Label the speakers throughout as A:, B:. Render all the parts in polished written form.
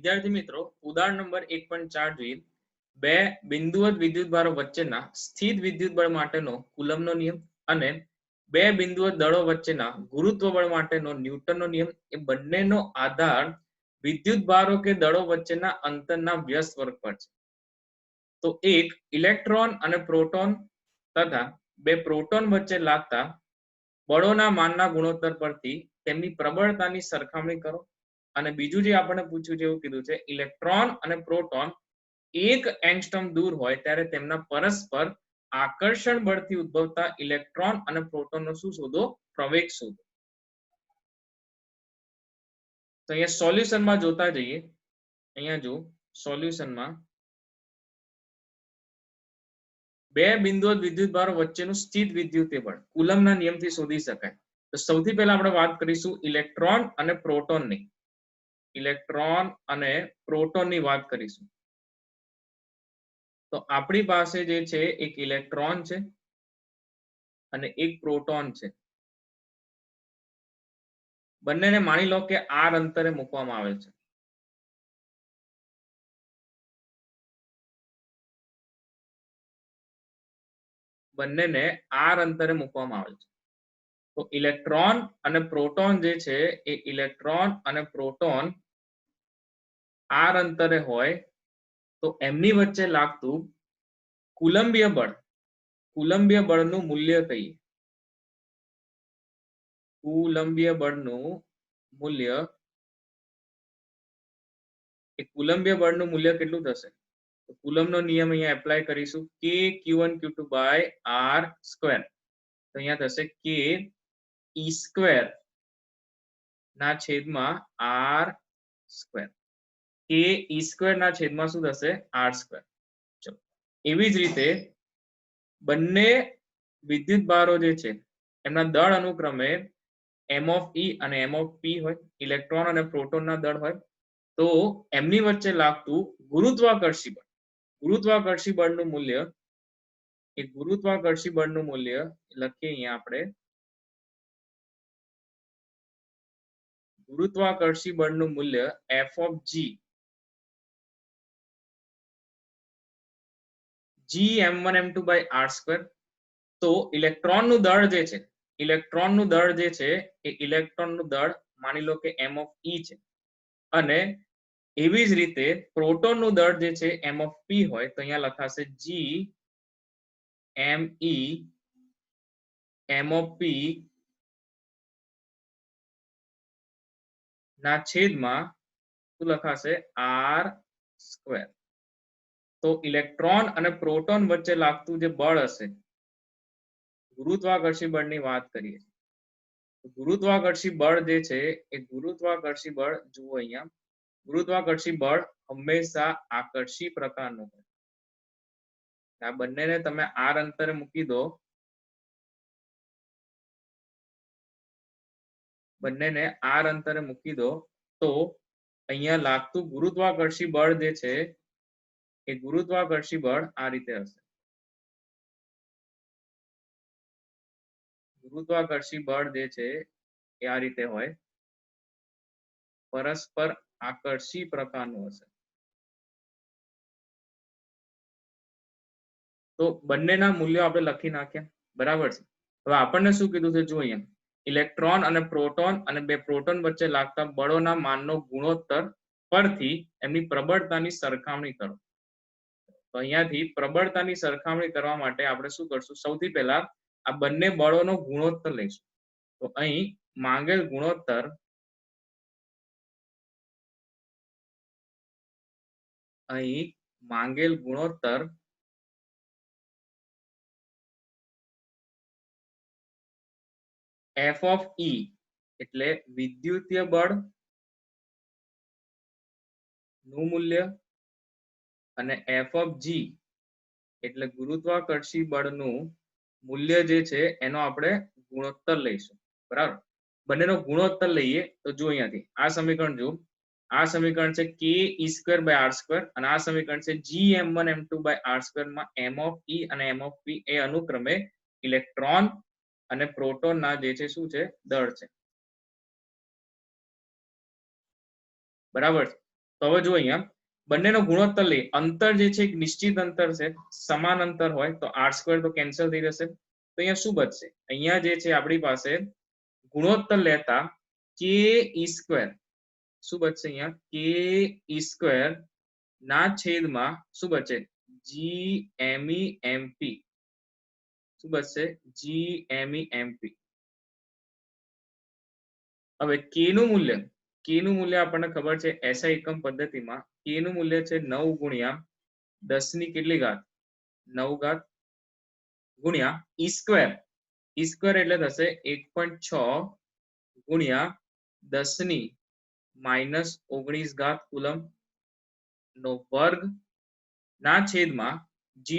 A: વિદ્યાર્થી મિત્રો ઉદાહરણ નંબર 1.4 જોઈએ. બે બિંદુવત વિદ્યુતભારો વચ્ચેના સ્થિત વિદ્યુત બળ માટેનો કુલમનો નિયમ અને બે બિંદુવત દળો વચ્ચેના ગુરુત્વ બળ માટેનો ન્યૂટનનો નિયમ એ બંનેનો આધાર વિદ્યુતભારો કે દળો વચ્ચેના અંતરના વ્યસ્ત વર્ગ પર છે. તો એક ઇલેક્ટ્રોન અને પ્રોટોન તથા બે પ્રોટોન વચ્ચે લાગતા બળોના માનના ગુણોત્તર પરથી તેમની પ્રબળતાની સરખામણી કરો. અને બીજું જે આપણને પૂછ્યું છે એવું કીધું છે ઇલેક્ટ્રોન અને પ્રોટોન 1 એંગસ્ટ્રોમ દૂર હોય ત્યારે તેમના પરસ્પર આકર્ષણ બળથી ઉદ્ભવતા ઇલેક્ટ્રોન અને પ્રોટોનનો શું શોધો? પ્રવેગ શોધો. તો અહીંયા સોલ્યુશનમાં જોતા જઈએ. અહીંયા જો સોલ્યુશનમાં બે બિંદુવત વિદ્યુતભારો વચ્ચેનું સ્થિત વિદ્યુતીય બળ કુલમના નિયમથી શોધી શકાય. તો સૌથી પહેલા આપણે વાત કરીશું ઇલેક્ટ્રોન અને પ્રોટોનની. ઇલેક્ટ્રોન અને પ્રોટોનની વાત કરીશું. તો આપણી પાસે જે છે એક ઇલેક્ટ્રોન છે અને એક પ્રોટોન છે. બંનેને માની લો કે r અંતરે મૂકવામાં આવે છે. બંનેને r અંતરે મૂકવામાં આવે છે. તો ઇલેક્ટ્રોન અને પ્રોટોન જે છે એ ઇલેક્ટ્રોન અને પ્રોટોન r અંતરે હોય તો એમની વચ્ચે લાગતું કુલંબીય બળનું મૂલ્ય કહીએ. કુલંબીય બળનું મૂલ્ય એ કુલંબીય બળનું મૂલ્ય કેટલું થશે? તો કુલમનો નિયમ અહીંયા એપ્લાય કરીશું k q1 q2 by r square. તો અહીંયા થશે k e સ્ક્વેર ના છેદમાં r square. k e square ના છેદમાં શું થશે? r square. ચલો એવી જ રીતે બંને વિદ્યુતભારો જે છે એમના દળ અનુક્રમે m of e અને m of p હોય. ઇલેક્ટ્રોન અને પ્રોટોનના દળ હોય તો એમની વચ્ચે લાગતું ગુરુત્વાકર્ષી બળનું મૂલ્ય એ ગુરુત્વાકર્ષી બળનું મૂલ્ય લખીએ અહીંયા આપણે. ગુરુત્વાકર્ષી બળનું મૂલ્ય f of g m1 m2 by r square. તો ઇલેક્ટ્રોનનું દળ જે છે એ ઇલેક્ટ્રોનનું દળ માની લો કે m of e છે અને એવી જ રીતે પ્રોટોનનું દળ જે છે m of p હોય તો અહીંયા લખાશે g m e m of p ના છેદમાં શું લખાશે? r square. તો ઇલેક્ટ્રોન અને પ્રોટોન વચ્ચે લાગતું જે બળ હશે ગુરુત્વાકર્ષી બળની વાત કરીએ. ગુરુત્વાકર્ષી બળ જે છે એ ગુરુત્વાકર્ષી બળ જુઓ અહીંયા. ગુરુત્વાકર્ષી બળ હંમેશા આકર્ષી પ્રકારનું હોય. આ બંનેને તમે r અંતરે મૂકી દો. બંનેને r અંતરે મૂકી દો તો અહીંયા લાગતું ગુરુત્વાકર્ષી બળ જે છે એ ગુરુત્વાકર્ષી બળ આ રીતે હશે. ગુરુત્વાકર્ષી બળ જે છે એ આ રીતે હોય. પરસ્પર આકર્ષી પ્રકારનું હશે. તો બંનેના મૂલ્યો આપણે લખી નાખ્યા. બરાબર છે. હવે આપણને શું કીધું છે? જો અહીંયા ઇલેક્ટ્રોન અને પ્રોટોન અને બે પ્રોટોન વચ્ચે લાગતા બળોના માનનો ગુણોત્તર પરથી એમની પ્રબળતાની સરખામણી કરો. તો અહીંયાથી પ્રબળતાની સરખામણી કરવા માટે આપણે શું કરશું? સૌથી પહેલા આ બંને બળોનો ગુણોત્તર લઈશું. તો અહીં માંગેલ ગુણોત્તર f of e એટલે વિદ્યુતીય બળ નું મૂલ્ય અને f of g એટલે ગુરુત્વાકર્ષી બળનું મૂલ્ય જે છે એનો આપણે ગુણોત્તર લઈશું. બરાબર. બંનેનો ગુણોત્તર લઈએ તો જો અહીંયાથી આ સમીકરણ જો આ સમીકરણ છે k e square by r square અને આ સમીકરણ છે g m1 m2 by r square માં m of e અને m of p એ અનુક્રમે ઇલેક્ટ્રોન અને પ્રોટોનના જે છે શું છે? દળ છે. બરાબર. તો હવે જો અહીંયા બંનેનો ગુણોત્તર લઈએ, અંતર જે છે એક નિશ્ચિત અંતર છે, સમાન અંતર હોય તો r² તો કેન્સલ થઈ જશે, તો અહીંયા શું બચશે, અહીંયા જે છે આપણી પાસે ગુણોત્તર લેતા k² શું બચશે, અહીંયા k² ના છેદમાં શું બચે, gmemp શું બચશે, gmemp. હવે k નું મૂલ્ય આપણને ખબર છે SI એકમ પદ્ધતિમાં k નું મૂલ્ય છે 9 ગુણ્યા 10 ની કેટલી ઘાત, 9 ઘાત ગુણ્યા e² એટલે થશે 1.6 ગુણ્યા 10 ની -19 ઘાત કુલમ નો વર્ગ ના છેદમાં g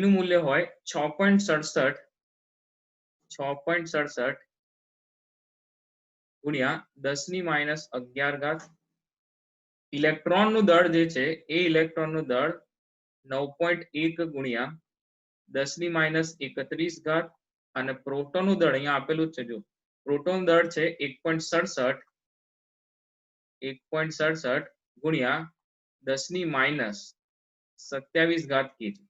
A: નું મૂલ્ય હોય 6.67 ગુણ્યા 10 ની -11 ઘાત. ઇલેક્ટ્રોન નું દળ જે છે એ ઇલેક્ટ્રોન નું દળ 9.1 ગુણ્યા 10 ની -31 ઘાત અને પ્રોટોન નું દળ અહીંયા આપેલું જ છે, જો પ્રોટોન દળ છે 1.67 ગુણ્યા 10 ની -27 ઘાત કેજી.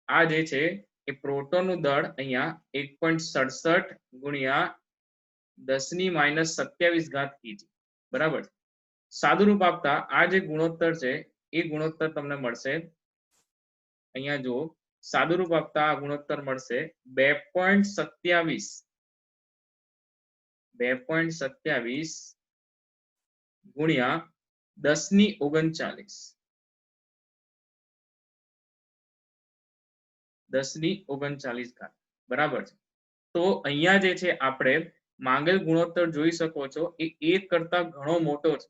A: આ જે છે એ પ્રોટોન નું દળ અહીંયા 1.67 ગુણ્યા 10 ની -27 ઘાત કેજી, બરાબર. સાદુરૂપ આપતા આ જે ગુણોત્તર છે એ ગુણોત્તર તમને મળશે, અહીંયા જો સાદુરૂપ આપતા આ ગુણોત્તર મળશે 2.27 ગુણ્યા 10 ની 39 ઘાત, બરાબર છે. તો અહીંયા જે છે આપણે માંગેલ ગુણોત્તર જોઈ શકો છો એ 1 કરતા ઘણો મોટો છે,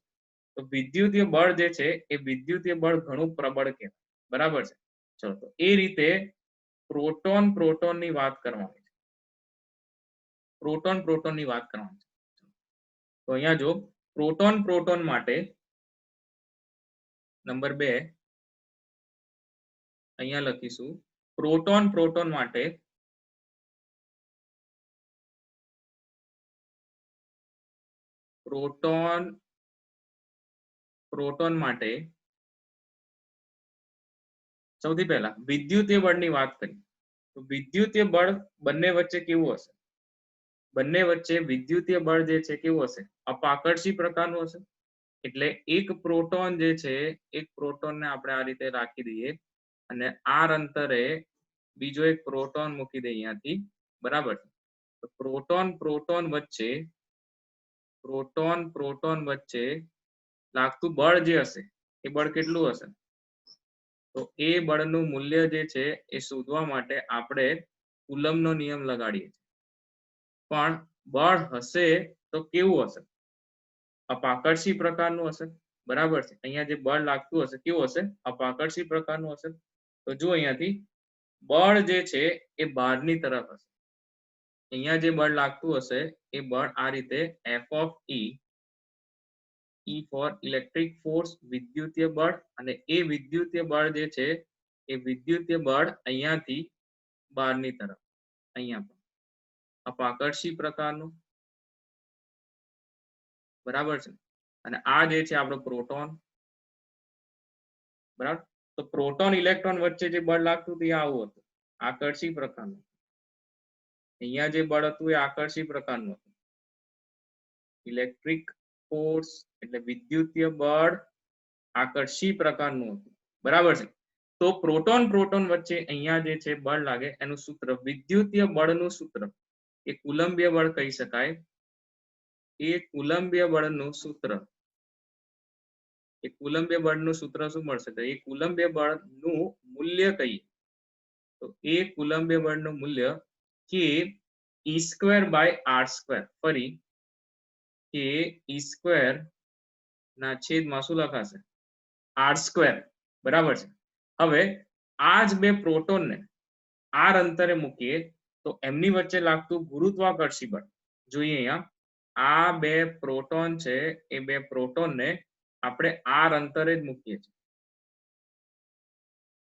A: તો વિદ્યુતીય બળ જે છે એ વિદ્યુતીય બળ ઘણું પ્રબળ કહેવાય, બરાબર છે. ચલો તો એ રીતે પ્રોટોન ની વાત કરવાની છે, પ્રોટોન ની વાત કરવાની છે. તો અહીંયા જો પ્રોટોન માટે નંબર 2 અહીંયા લખીશું, પ્રોટોન માટે સૌથી પહેલા વિદ્યુતીય બળની વાત કરીએ તો વિદ્યુતીય બળ બંને વચ્ચે કેવું હશે, બંને વચ્ચે વિદ્યુતીય બળ જે છે કેવું હશે, અપાકર્ષી પ્રકારનું હશે. એટલે એક પ્રોટોન જે છે એક પ્રોટોનને આપણે આ રીતે રાખી દઈએ અને r અંતરે બીજો એક પ્રોટોન મૂકી દઈએ અહીંયાથી, બરાબર. તો પ્રોટોન વચ્ચે લાગતું બળ જે હશે એ બળ કેટલું હશે, તો એ બળનું મૂલ્ય જે છે એ શોધવા માટે આપણે કુલમનો નિયમ લગાડીએ છીએ. પણ બળ હશે તો કેવું હશે, અપાકર્ષી પ્રકારનું હશે, બરાબર છે. અહીંયા જે બળ લાગતું હશે કેવું હશે, અપાકર્ષી પ્રકારનું હશે. તો જો અહીંયાથી બળ જે છે એ બહારની તરફ હશે, અહીંયા જે બળ લાગતું હશે એ બળ આ રીતે F of E for electric force વિદ્યુતીય બળ, અને એ વિદ્યુતીય બળ જે છે એ વિદ્યુતીય બળ અહીંયાથી બહારની તરફ, અહીંયા પણ અપાકર્ષી પ્રકારનું, બરાબર છે. અને આ જે છે આપણો પ્રોટોન, બરાબર. તો પ્રોટોન ઇલેક્ટ્રોન વચ્ચે જે બળ લાગતું હતું એ આવું હતું, આકર્ષી પ્રકારનું. અહીંયા જે બળ હતું એ આકર્ષી પ્રકારનું હતું. ઇલેક્ટ્રિક ફોર્સ એટલે વિદ્યુતીય બળ આકર્ષી પ્રકારનું હતું, બરાબર છે. તો પ્રોટોન વચ્ચે અહીંયા જે છે બળ લાગે એનું સૂત્ર, વિદ્યુતીય બળનું સૂત્ર એ કુલંબીય બળ કહી શકાય. એ કુલંબીય બળનું સૂત્ર, એ કુલંબીય બળનું સૂત્ર શું મળશે, તો એ કુલંબીય બળનું મૂલ્ય કહીએ તો એ કુલંબીય બળનું મૂલ્ય k e²/r², ફરી k e² ના છેદમાં શું લખાશે, r², બરાબર છે. હવે આ જ બે પ્રોટોનને r અંતરે મૂકીએ તો એમની વચ્ચે લાગતું ગુરુત્વાકર્ષી બળ જોઈએ. અહીંયા આ બે પ્રોટોન છે એ બે પ્રોટોનને આપણે r અંતરે જ મૂકીએ છીએ,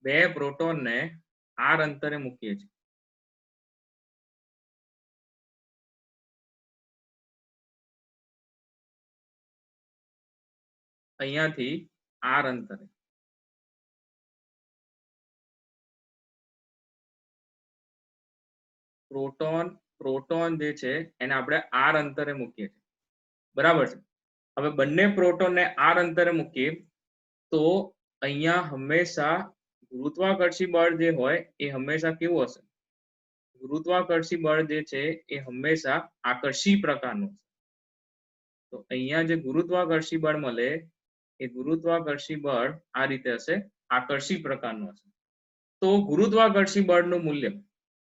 A: બે પ્રોટોનને r અંતરે મૂકીએ છીએ. અહીંયાથી r અંતરે પ્રોટોન જે છે એને આપણે r અંતરે મૂકીએ છીએ, બરાબર છે. હવે બંને પ્રોટોન ને r અંતરે મૂકીએ તો અહીંયા હંમેશા ગુરુત્વાકર્ષી બળ જે હોય એ હંમેશા કેવું હશે? ગુરુત્વાકર્ષી બળ જે છે એ હંમેશા આકર્ષી પ્રકારનું. તો અહીંયા જે ગુરુત્વાકર્ષી બળ મળે એ ગુરુત્વાકર્ષી બળ આ રીતે હશે, આકર્ષી પ્રકારનું હશે. તો ગુરુત્વાકર્ષી બળનું મૂલ્ય,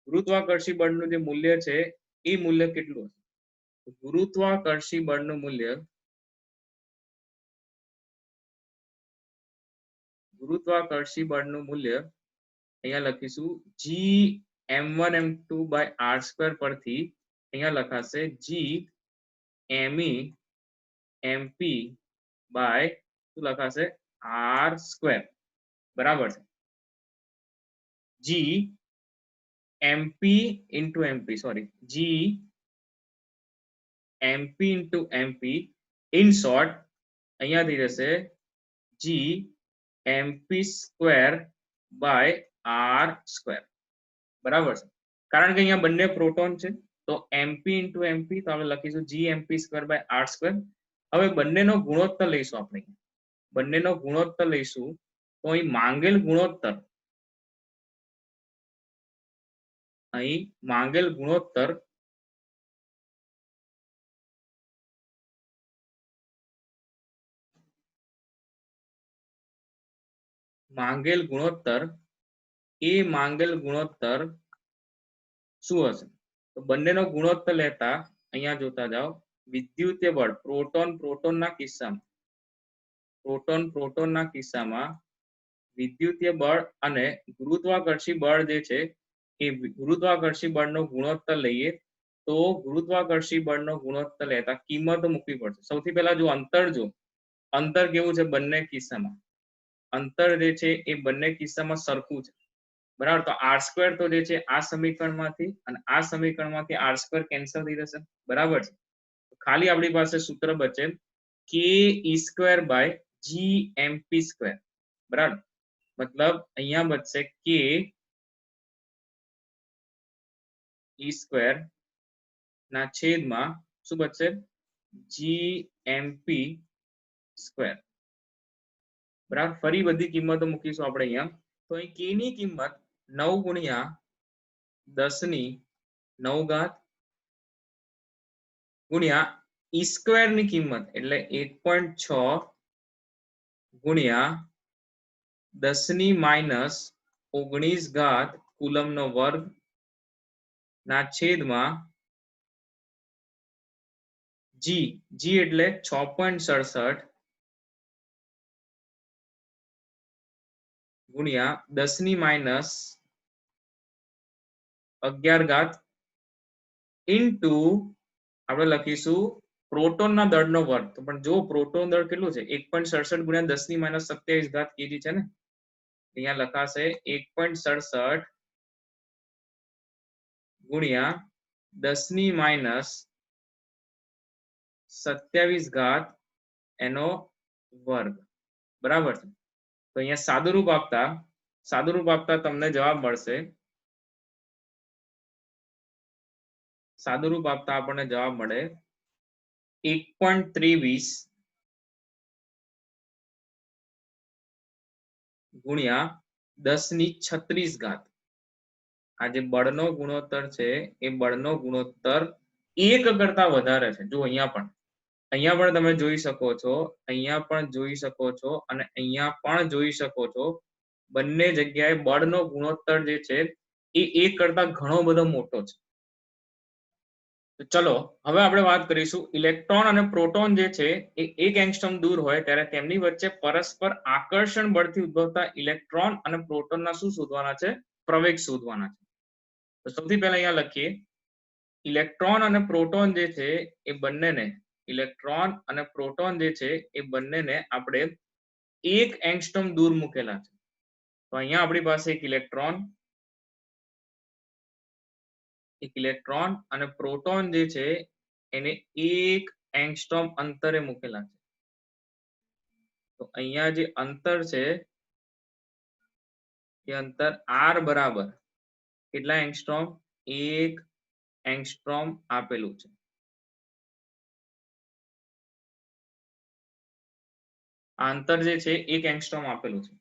A: ગુરુત્વાકર્ષી બળનું જે મૂલ્ય છે એ મૂલ્ય કેટલું હશે? ગુરુત્વાકર્ષી બળનું મૂલ્ય, ગુરુત્વાકર્ષી બળનું મૂલ્ય અહીંયા લખીશું G m1m2/r² પરથી અહીંયા લખાશે G_me_mp/ શું લખાશે? r², બરાબર છે. G_mp×mp, sorry, G_mp×mp, in short અહીંયાથી જશે G_mp²/r², બરાબર છે. કારણ કે અહીંયા બંને પ્રોટોન છે તો mp×mp તો આપણે લખીશું G_mp²/r². હવે બંનેનો ગુણોત્તર લઈશું આપણે, બંનેનો ગુણોત્તર લઈશું તો અહીં માંગેલ ગુણોત્તર, અહીં માંગેલ ગુણોત્તર એ માંગેલ ગુણોત્તર શું હશે? તો બંનેનો ગુણોત્તર લેતા અહીંયા જોતા જાઓ, વિદ્યુતીય બળ પ્રોટોનના કિસ્સામાં વિદ્યુતીય બળ અને ગુરુત્વાકર્ષી બળ જે છે એ ગુરુત્વાકર્ષી બળનો ગુણોત્તર લઈએ તો ગુરુત્વાકર્ષી બળનો ગુણોત્તર લેતા કિંમતો મૂકવી પડશે. સૌથી પહેલા જો અંતર કેવું છે? બંને કિસ્સામાં અંતર જે છે એ બંને કિસ્સામાં સરખું છે, બરાબર. તો r² તો જે છે આ સમીકરણમાંથી અને આ સમીકરણમાંથી r² કેન્સલ થઈ જશે, બરાબર છે. ખાલી આપણી પાસે સૂત્ર બચે k_e²/G_mp², બરાબર. મતલબ અહીંયા બચશે k_e² ના છેદમાં શું બચશે? G_mp², બરાબર. ફરી બધી કિંમતો મૂકીશું આપણે અહીંયા. તો અહીં k ની કિંમત 9×10⁹ ગુણ્યા e² ની કિંમત એટલે 1.6×10⁻⁻19 કુલમનો વર્ગ ના છેદમાં g એટલે 6.67 ગુણ્યા 10⁻11 ઇન્ટુ આપણે લખીશું પ્રોટોનના દળનો વર્ગ. તો પણ જો પ્રોટોન દળ કેટલું છે? 1.67 ગુણ્યા 10⁻27 kg છે ને, અહીંયા લખાશે 1.67 ગુણ્યા 10⁻27 એનો વર્ગ, બરાબર છે. તો અહીંયા સાદુરૂપ આપતા તમને જવાબ મળશે, સાદુરૂપ આપતા આપણને જવાબ મળે 1.23 ગુણ્યા 10⁻36. આ જે બળનો ગુણોત્તર છે એ બળનો ગુણોત્તર 1 કરતા વધારે છે. જો અહીંયા પણ તમે જોઈ શકો છો, અહીંયા પણ જોઈ શકો છો અને અહીંયા પણ જોઈ શકો છો. બંને જગ્યાએ બળનો ગુણોત્તર જે છે એ 1 કરતા ઘણો બધો મોટો છે. તો ચલો હવે આપણે વાત કરીશું ઇલેક્ટ્રોન અને પ્રોટોન જે છે એ 1 એંગસ્ટ્રોમ દૂર હોય ત્યારે તેમની વચ્ચે પરસ્પર આકર્ષણ બળથી ઉદ્ભવતા ઇલેક્ટ્રોન અને પ્રોટોનના શું શોધવાના છે? પ્રવેગ શોધવાના છે. તો સૌથી પહેલા અહીંયા લખીએ, ઇલેક્ટ્રોન અને પ્રોટોન જે છે એ બંનેને આપણે 1 એંગસ્ટ્રોમ દૂર મૂકેલા છે. તો અહીંયા આપણી પાસે એક ઇલેક્ટ્રોન અને પ્રોટોન જે છે એને 1 એંગસ્ટ્રોમ અંતરે મૂકેલા છે. તો અહીંયા જે અંતર છે એ અંતર આર બરાબર કેટલા એંગસ્ટ્રોમ? 1 એંગસ્ટ્રોમ આપેલું છે. આ અંતર જે છે 1 એંગસ્ટ્રોમ આપેલું છે.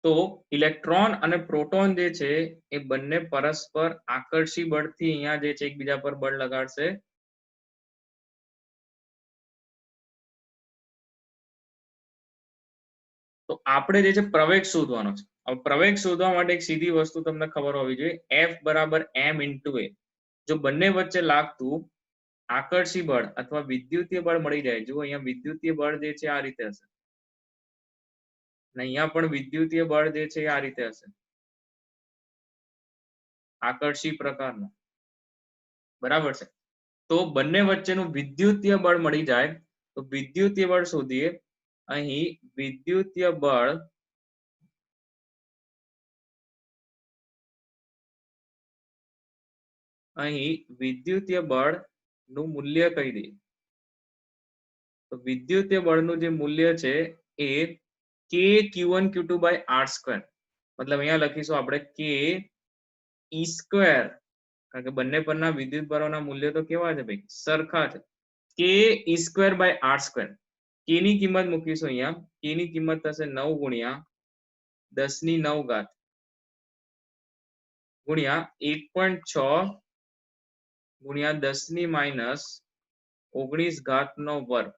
A: તો ઇલેક્ટ્રોન અને પ્રોટોન જે છે એ બંને પરસ્પર આકર્ષી બળથી અહીંયા જે છે એકબીજા પર બળ લગાડશે. તો આપણે જે છે પ્રવેગ શોધવાનો છે. હવે પ્રવેગ શોધવા માટે એક સીધી વસ્તુ તમને ખબર હોવી જોઈએ, F બરાબર m into a. જો બંને વચ્ચે લાગતું આકર્ષી બળ અથવા વિદ્યુતીય બળ મળી જાય, જો અહીંયા વિદ્યુતીય બળ જે છે આ રીતે હશે અને અહીંયા પણ વિદ્યુતીય બળ જે છે આ રીતે હશે, આકર્ષી પ્રકારનો, બરાબર છે. તો બંને વચ્ચેનું વિદ્યુતીય બળ મળી જાય તો વિદ્યુતીય બળ શોધીએ. અહીં વિદ્યુતીય બળ નું મૂલ્ય કહી દઈએ. તો વિદ્યુતીય બળનું જે મૂલ્ય છે એ k q1 q2 by r square, મતલબ અહીંયા લખીશું આપણે k e square, કારણ કે બંને પરના વિદ્યુત બળોના મૂલ્ય તો કેવા છે ભાઈ? સરખા છે. k e square by r square. k ની કિંમત મૂકીશું અહીંયા. k ની કિંમત થશે 9 ગુણ્યા 10 ની 9 ઘાત ગુણ્યા 1.6 ગુણ્યા 10 ની માઇનસ 19 ઘાત નો વર્ગ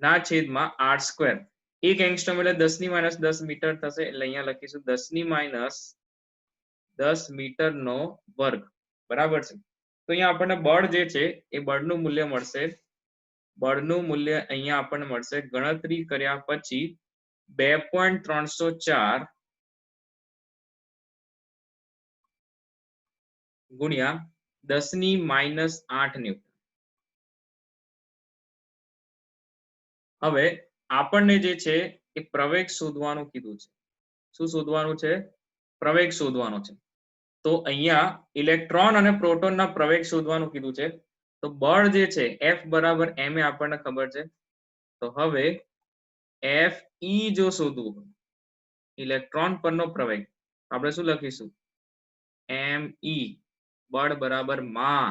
A: ના છેદમાં r સ્ક્વેર. 1 એંગસ્ટ્રોમ એટલે 10 ની માઇનસ 10 મીટર થશે, એટલે અહીંયા લખીશું 10 ની માઇનસ 10 મીટર નો વર્ગ, બરાબર છે. તો અહીંયા આપણને બળ જે છે એ બળનું મૂલ્ય મળશે. બળનું મૂલ્ય અહીંયા આપણને મળશે ગણતરી કર્યા પછી 2.304 ગુણ્યા 10 ની માઇનસ 8 ન્યૂટન. હવે આપણને જે છે એ પ્રવેગ શોધવાનું કીધું છે. શું શોધવાનું છે? પ્રવેગ શોધવાનો છે. તો અહીંયા ઇલેક્ટ્રોન અને પ્રોટોનના પ્રવેગ શોધવાનું કીધું છે. તો બળ જે છે F બરાબર m એ આપણને ખબર છે. તો હવે Fe જો શોધવું હોય, ઇલેક્ટ્રોન પરનો પ્રવેગ, આપણે શું લખીશું? me, બળ બરાબર માં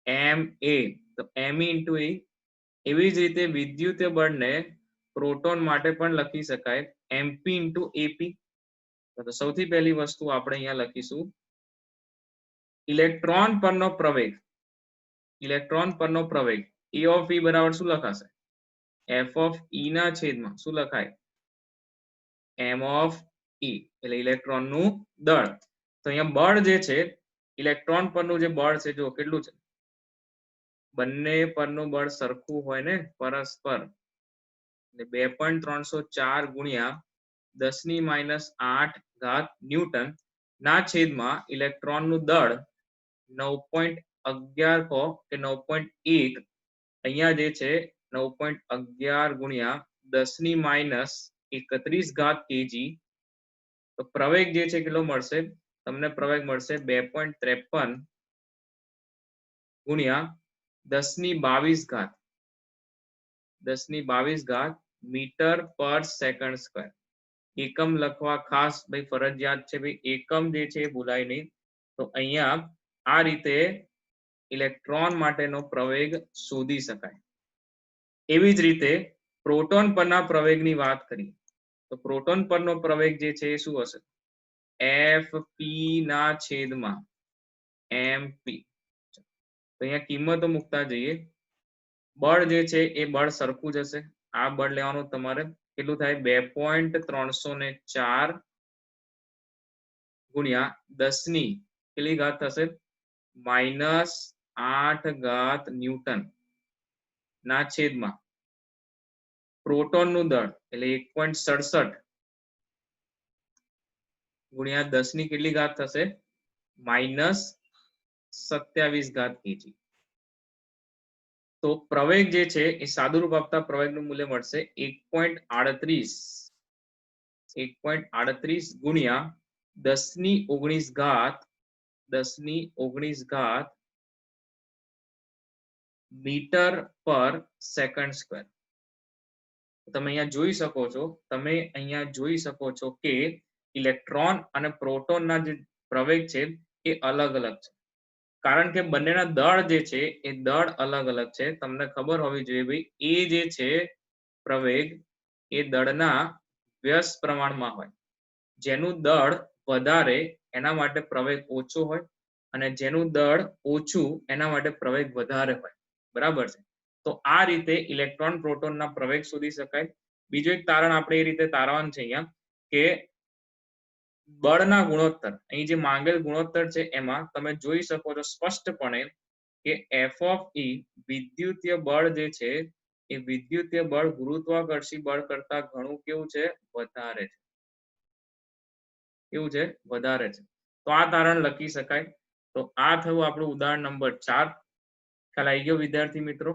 A: ma, તો me into e. એવી જ રીતે વિદ્યુતીય બળને પ્રોટોન માટે પણ લખી શકાય mp into ap. તો સૌથી પહેલી વસ્તુ આપણે અહીંયા લખીશું ઇલેક્ટ્રોન પરનો પ્રવેગ. ઇલેક્ટ્રોન પરનો પ્રવેગ e of e બરાબર શું લખાશે? f of e ના છેદમાં શું લખાય? m of e, એટલે ઇલેક્ટ્રોનનું દળ. તો અહીંયા બળ જે છે ઇલેક્ટ્રોન પરનું જે બળ છે જો કેટલું છે? બંને પરનું બળ સરખું હોય ને, પરસ્પર, એટલે 2.304 ગુણ્યા 10 ની માઇનસ 8 ઘાત ન્યૂટન ના છેદમાં ઇલેક્ટ્રોનનું દળ 9.11 કહો કે 9.1, અહીંયા જે છે 9.11 ગુણ્યા 10 ની માઇનસ 31 ઘાત કેજી. તો પ્રવેગ જે છે કેટલો મળશે તમને? પ્રવેગ મળશે 2.53 ગુણ્યા 10 ની 22 ઘાત 10 ની 22 ઘાત મીટર પર સેકન્ડ સ્ક્વેર. એકમ લખવા ખાસ ભાઈ ફરજિયાત છે ભાઈ, એકમ જે છે એ ભૂલાય નહીં. તો અહીંયા આ રીતે ઇલેક્ટ્રોન માટેનો પ્રવેગ શોધી શકાય. એવી જ રીતે પ્રોટોન પરના પ્રવેગની વાત કરીએ તો પ્રોટોન પરનો પ્રવેગ જે છે એ શું હશે? fp ના છેદમાં mp. તો અહીંયા કિંમતો મૂકતા જઈએ. બળ જે છે એ બળ સરખું જ હશે. આ બળ લેવાનું તમારે, કેટલું થાય? 2.304 ગુણ્યા 10 ની કેટલી ઘાત થશે? માઇનસ 8 ઘાત ન્યૂટન ના છેદમાં પ્રોટોનનું દળ એટલે 1.67 ગુણ્યા 10 ની કેટલી ઘાત થશે? માઇનસ 27 ઘાત કેજી. તો પ્રવેગ જે છે એ સાદુરૂપ આપતા પ્રવેગનું મૂલ્ય મળશે 1.38 ગુણ્યા 10 ની 19 ઘાત 10 ની 19 ઘાત મીટર પર સેકન્ડ સ્ક્વેર. તમે અહીંયા જોઈ શકો છો કે ઇલેક્ટ્રોન અને પ્રોટોનના જે પ્રવેગ છે એ અલગ અલગ છે, કારણ કે બંનેના દળ જે છે એ દળ અલગ અલગ છે. તમને ખબર હોવી જોઈએ ભાઈ, એ જે છે પ્રવેગ એ દળના વ્યસ્ત પ્રમાણમાં હોય. જેનું દળ વધારે એના માટે પ્રવેગ ઓછો હોય, અને જેનું દળ ઓછું એના માટે પ્રવેગ વધારે હોય. બરાબર છે? તો આ રીતે ઇલેક્ટ્રોન પ્રોટોનના પ્રવેગ શોધી શકાય. બીજું એક તારણ આપણે એ રીતે તારવાનું છે અહીંયા કે બળના ગુણોત્તર, અહીં જે માંગેલ ગુણોત્તર છે એમાં તમે જોઈ શકો છો સ્પષ્ટપણે કે એફ ઓફ ઈ વિદ્યુતીય બળ જે છે એ વિદ્યુતીય બળ ગુરુત્વાકર્ષી બળ કરતા ઘણું કેવું છે? વધારે છે. કેવું છે? વધારે છે. તો આ તારણ લખી શકાય. તો આ થયું આપણું ઉદાહરણ નંબર 4. ખ્યાલ આવી ગયો વિદ્યાર્થી મિત્રો?